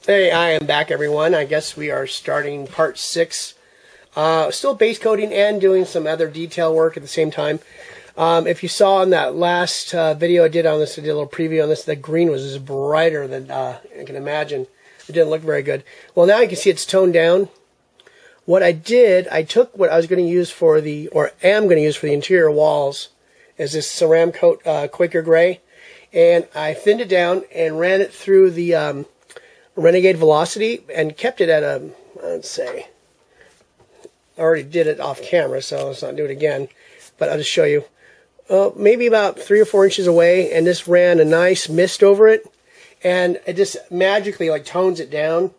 Hey, I am back, everyone. I guess we are starting part 6. Still base coating and doing some other detail work at the same time. If you saw in that last video I did on this, I did a little preview on this, the green was just brighter than I can imagine. It didn't look very good. Well, now you can see it's toned down. What I did, I took what I was going to use for the, or am going to use for the interior walls, is this Ceramcoat Quaker Gray. And I thinned it down and ran it through the Renegade Velocity and kept it at a, let's say, I already did it off camera, so let's not do it again, but I'll just show you. Maybe about 3 or 4 inches away, and this ran a nice mist over it, and it just magically like tones it down,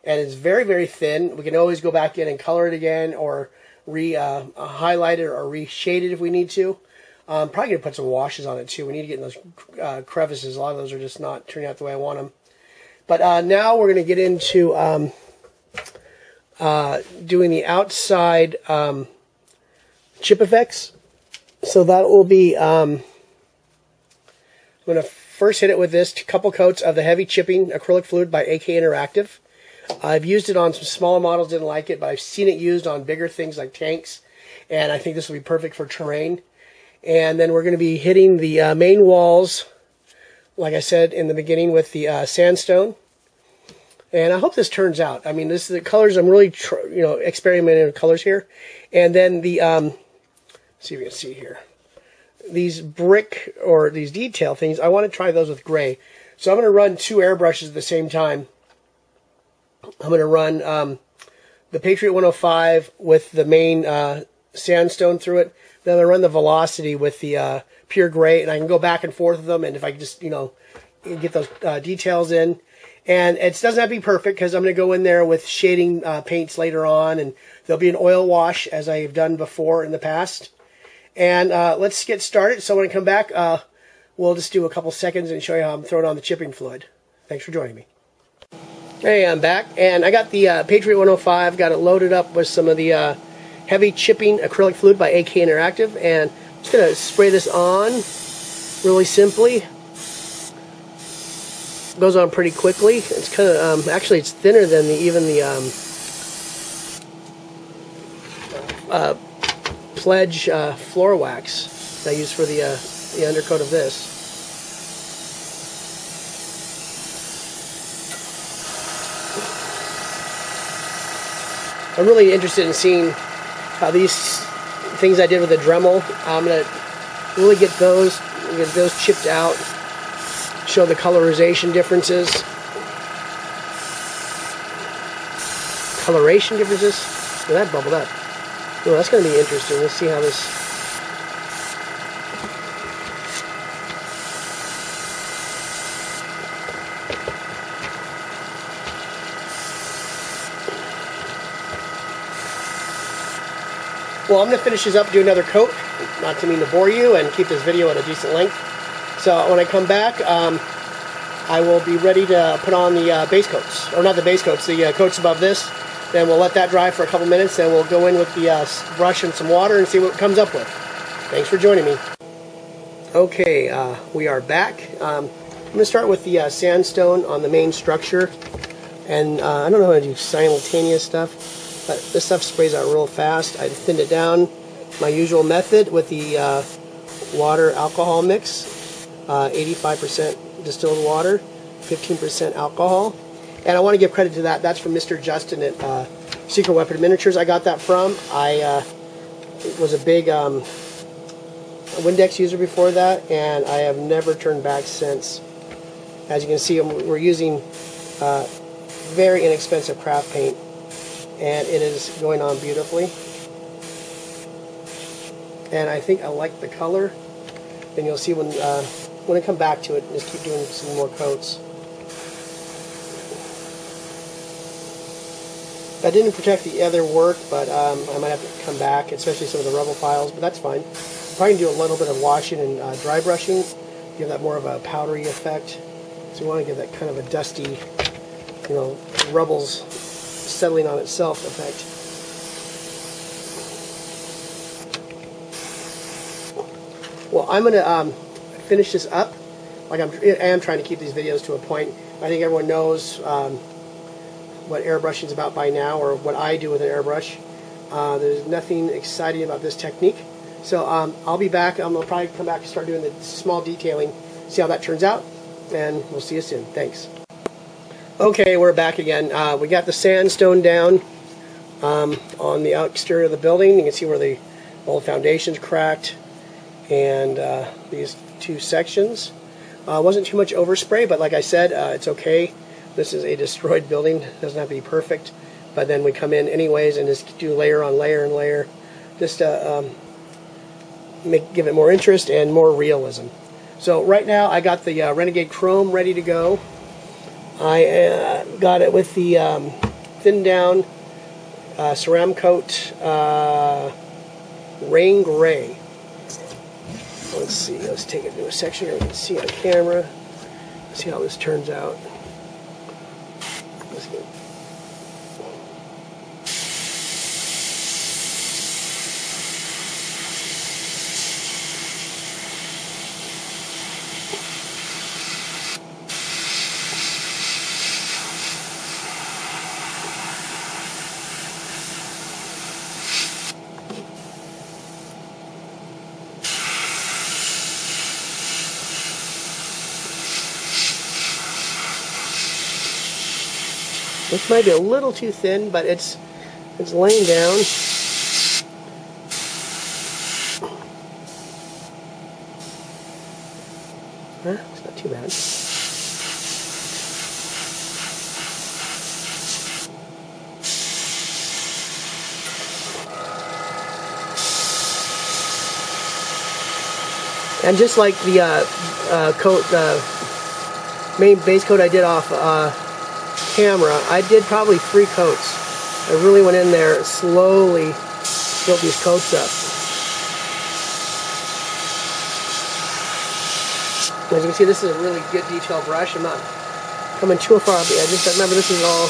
and it's very, very thin. We can always go back in and color it again, or highlight it or reshade it if we need to. Probably going to put some washes on it too. We need to get in those crevices. A lot of those are just not turning out the way I want them. But now we're going to get into doing the outside chip effects. So that will be, I'm going to first hit it with this couple coats of the heavy chipping acrylic fluid by AK Interactive. I've used it on some smaller models, didn't like it, but I've seen it used on bigger things like tanks, and I think this will be perfect for terrain. And then we're going to be hitting the main walls, like I said in the beginning, with the sandstone. And I hope this turns out. I mean, this is the colors. I'm really, experimenting with colors here. And then the, see if you can see here. These brick or these detail things, I want to try those with gray. So I'm going to run 2 airbrushes at the same time. I'm going to run the Patriot 105 with the main sandstone through it. Then I'm going to run the Velocity with the pure gray, and I can go back and forth with them, and if I can just, get those details in. And it doesn't have to be perfect, because I'm going to go in there with shading paints later on, and there'll be an oil wash, as I've done before in the past. And let's get started. So when I come back, we'll just do a couple seconds and show you how I'm throwing on the chipping fluid. Thanks for joining me. Hey, I'm back, and I got the Patriot 105, got it loaded up with some of the heavy chipping acrylic fluid by AK Interactive, and I'm just going to spray this on really simply. Goes on pretty quickly. It's kind of, actually it's thinner than even the Pledge floor wax that I use for the undercoat of this. I'm really interested in seeing how these things I did with the Dremel, I'm going to really get those chipped out, show the colorization differences. Oh, that bubbled up. Oh, that's going to be interesting. Let's see how this... Well, I'm going to finish this up, do another coat, not to mean to bore you, and keep this video at a decent length. So when I come back, I will be ready to put on the base coats, or not the base coats, the coats above this. Then we'll let that dry for a couple minutes, and we'll go in with the brush and some water and see what it comes up with. Thanks for joining me. Okay, we are back. I'm going to start with the sandstone on the main structure. And I don't know how to do simultaneous stuff, but this stuff sprays out real fast. I thinned it down my usual method with the water alcohol mix. 85% distilled water, 15% alcohol. And I want to give credit to that. That's from Mr. Justin at Secret Weapon Miniatures. I got that from. I was a big Windex user before that, and I have never turned back since. As you can see, we're using very inexpensive craft paint, and it is going on beautifully. And I think I like the color. And you'll see when I come back to it, just keep doing some more coats. I didn't protect the other work, but I might have to come back, especially some of the rubble files, but that's fine. Probably do a little bit of washing and dry brushing, give that more of a powdery effect. So we want to give that kind of a dusty, rubbles settling on itself effect. Well, I'm going to finish this up. Like I am trying to keep these videos to a point. I think everyone knows what airbrushing is about by now, or what I do with an airbrush. There's nothing exciting about this technique. So I'll be back. I'll probably come back and start doing the small detailing, see how that turns out, and we'll see you soon. Thanks. Okay, we're back again. We got the sandstone down on the exterior of the building. You can see where the old foundation's cracked, and these two sections. Wasn't too much overspray, but like I said, it's okay. This is a destroyed building. It doesn't have to be perfect, but then we come in anyways and just do layer on layer and layer, just to give it more interest and more realism. So right now I got the Renegade Chrome ready to go. I got it with the thinned down Ceramcoat Rain Gray. Let's see, let's take it to a section where we can see on camera. See how this turns out. Let's get this might be a little too thin, but it's laying down. It's not too bad. And just like the coat, the main base coat I did off camera, I did probably 3 coats. I really went in there, slowly built these coats up. As you can see, this is a really good detail brush. I'm not coming too far off the edges, but remember, this is all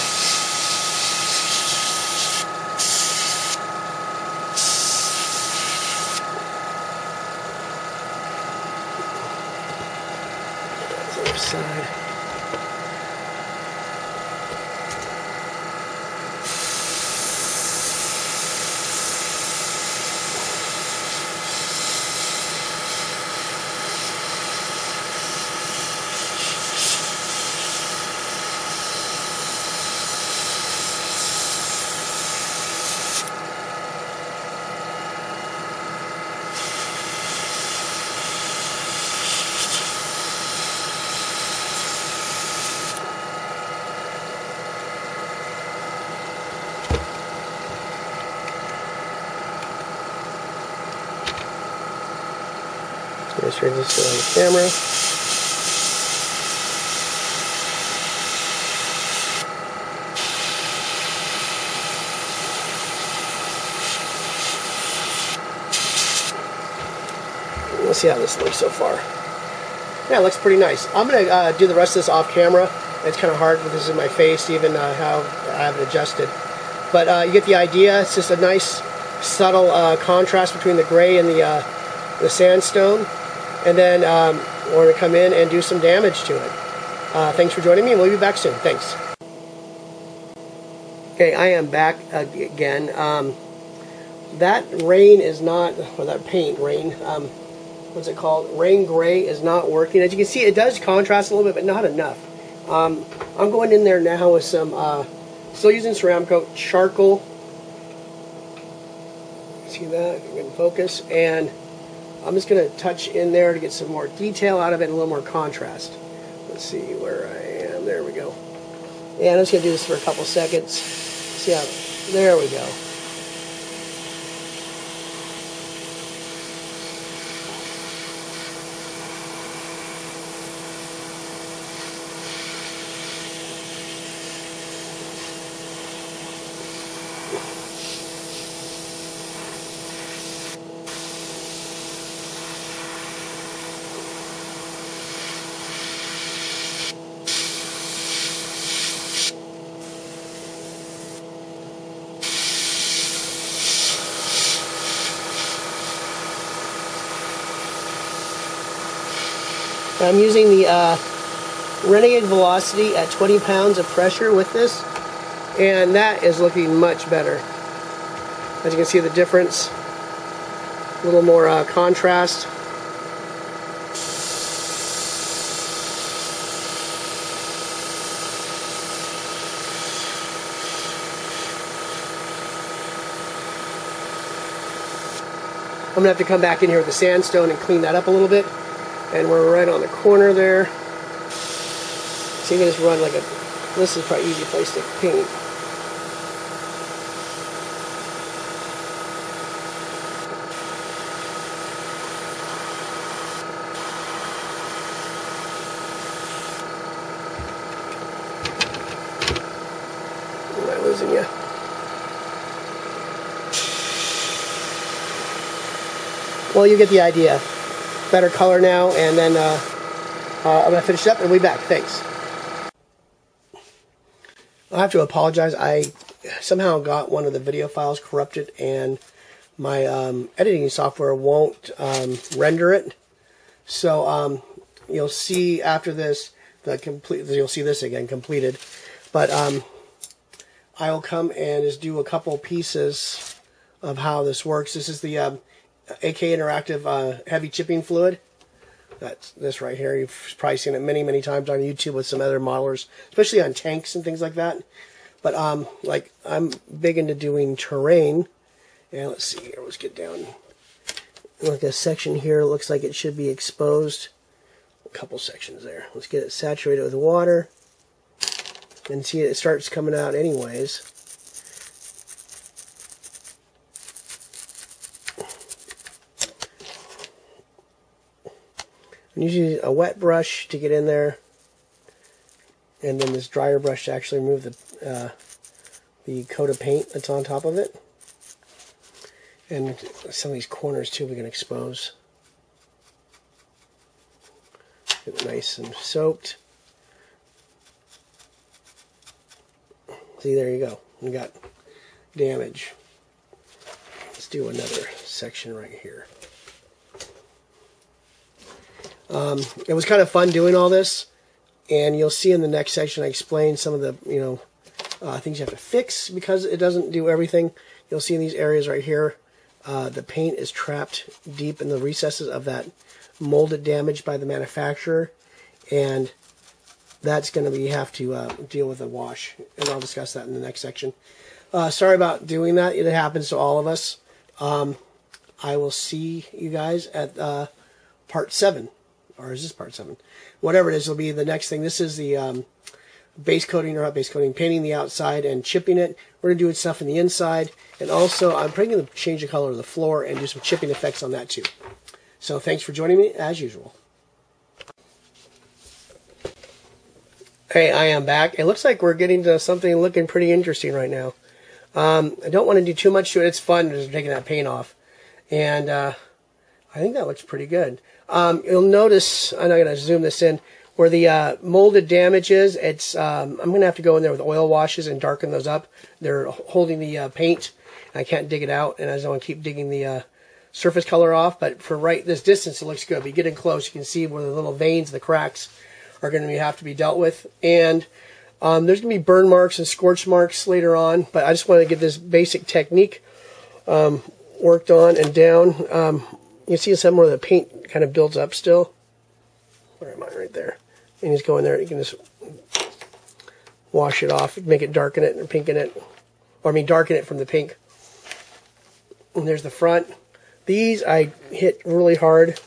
the other side. Let's try this on the camera. Let's see how this looks so far. Yeah, it looks pretty nice. I'm going to do the rest of this off camera. It's kind of hard because this is my face, even how I have it adjusted. But you get the idea. It's just a nice, subtle contrast between the gray and the sandstone. And then we're going to come in and do some damage to it. Thanks for joining me, and we'll be back soon. Thanks. Okay, I am back again. That rain is not, or that paint, rain, what's it called? Rain Gray is not working. As you can see, it does contrast a little bit, but not enough. I'm going in there now with some, still using Ceramcoat charcoal. See that? You can focus. And I'm just going to touch in there to get some more detail out of it and a little more contrast. Let's see where I am. There we go. Yeah, I'm just going to do this for a couple seconds. See how, there we go. I'm using the Renegade Velocity at 20 pounds of pressure with this, And that is looking much better. As you can see the difference, a little more contrast. I'm going to have to come back in here with the sandstone and clean that up a little bit. And we're right on the corner there. So you can just run like a, this is probably an easy place to paint. Am I losing you? Well, you get the idea. Better color now, and then I'm going to finish it up and we'll be back. Thanks. I have to apologize. I somehow got one of the video files corrupted, and my editing software won't render it. So you'll see after this you'll see this again completed. But I will come and just do a couple pieces of how this works. This is the AK Interactive heavy chipping fluid. That's this right here. You've probably seen it many, many times on YouTube with some other modelers, especially on tanks and things like that. But like I'm big into doing terrain. And let's see here. Let's get down. Like a section here looks like it should be exposed. A couple sections there. Let's get it saturated with water. And see it starts coming out anyways. I'm using a wet brush to get in there, and then this drier brush to actually remove the coat of paint that's on top of it. And some of these corners too we can expose. Get it nice and soaked. See, there you go. We got damage. Let's do another section right here. It was kind of fun doing all this, and you'll see in the next section I explain some of the things you have to fix because it doesn't do everything. You'll see in these areas right here the paint is trapped deep in the recesses of that molded damage by the manufacturer, and that's going to be have to deal with a wash, and I'll discuss that in the next section. Sorry about doing that. It happens to all of us. I will see you guys at part 7. Or is this part 7? Whatever it is, will be the next thing. This is the base coating, or not base coating, painting the outside and chipping it. We're going to do stuff in the inside. And also, I'm probably going to change the color of the floor and do some chipping effects on that too. So thanks for joining me, as usual. Hey, I am back. It looks like we're getting to something looking pretty interesting right now. I don't want to do too much to it. It's fun just taking that paint off. And I think that looks pretty good. You'll notice, I'm not going to zoom this in, where the molded damage is. It's I'm going to have to go in there with oil washes and darken those up. They're holding the paint. I can't dig it out, and I just want to keep digging the surface color off. But for this distance, it looks good. But you get in close, you can see where the little veins, the cracks, are going to have to be dealt with. And there's going to be burn marks and scorch marks later on. But I just want to get this basic technique worked on and down. You see somewhere where the paint kind of builds up still. Where am I? Right there. And you just go in there, you can just wash it off, make it darken it and pinken it. Or I mean darken it from the pink. And there's the front. These I hit really hard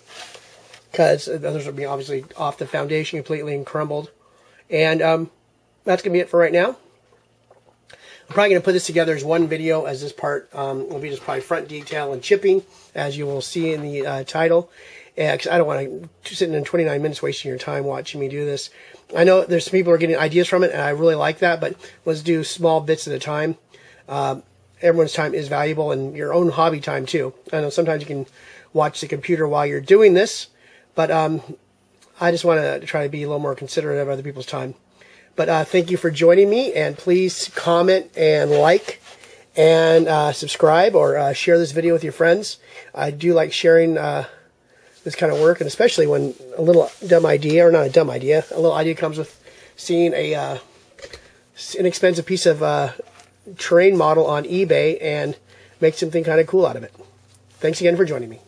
because those will be obviously off the foundation completely and crumbled. And that's going to be it for right now. I'm probably going to put this together as one video, as this part will be just probably front detail and chipping, as you will see in the title. Because I don't want to sit in 29 minutes wasting your time watching me do this. I know there's some people who are getting ideas from it, and I really like that, but let's do small bits at a time. Everyone's time is valuable, and your own hobby time too. I know sometimes you can watch the computer while you're doing this, but I just want to try to be a little more considerate of other people's time. But thank you for joining me, and please comment and like and subscribe or share this video with your friends. I do like sharing this kind of work, and especially when a little dumb idea, or not a dumb idea, a little idea comes with seeing inexpensive piece of terrain model on eBay and make something kind of cool out of it. Thanks again for joining me.